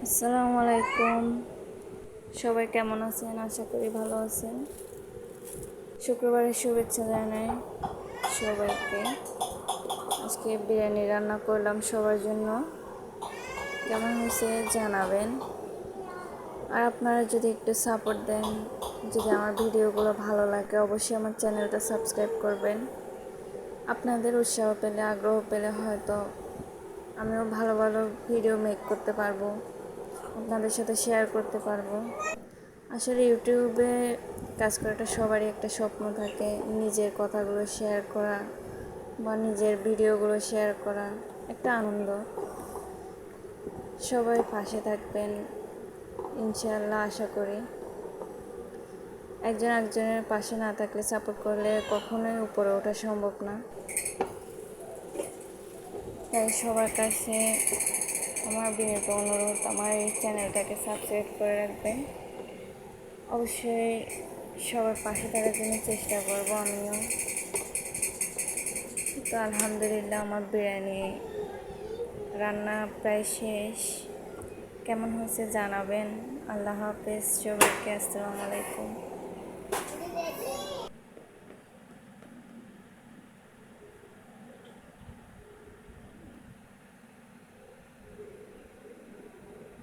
আসসালামু আলাইকুম। সবাই কেমন আছেন? আশা করি ভালো আছেন। শুক্রবারের শুভেচ্ছা জানাই সবাইকে। আজকে বিরিয়ানি রান্না করলাম সবার জন্য। কেমন হয়েছে জানাবেন। আর আপনারা যদি একটু সাপোর্ট দেন, যদি আমার ভিডিওগুলো ভালো লাগে, অবশ্যই আমার চ্যানেলটা সাবস্ক্রাইব করবেন। আপনাদের উৎসাহ পেলে, আগ্রহ পেলে হয়তো আমিও ভালো ভালো ভিডিও মেক করতে পারবো, আপনাদের সাথে শেয়ার করতে পারবো। আসলে ইউটিউবে কাজ করাটা সবারই একটা স্বপ্ন থাকে, নিজের কথাগুলো শেয়ার করা বা নিজের ভিডিওগুলো শেয়ার করা একটা আনন্দ। সবাই পাশে থাকবেন ইনশাআল্লাহ, আশা করি। একজন একজনের পাশে না থাকলে, সাপোর্ট করলে কখনোই উপরে ওঠা সম্ভব না। তাই সবার কাছে আমার বিনীত অনুরোধ, আমার এই চ্যানেলটাকে সাবস্ক্রাইব করে রাখবেন। অবশ্যই সবার পাশে থাকার জন্য চেষ্টা করব আমিও। তো আলহামদুলিল্লাহ, আমার বিরিয়ানি রান্না প্রায় শেষ। কেমন হয়েছে জানাবেন। আল্লাহ হাফেজ সবাইকে। আসসালামু আলাইকুম।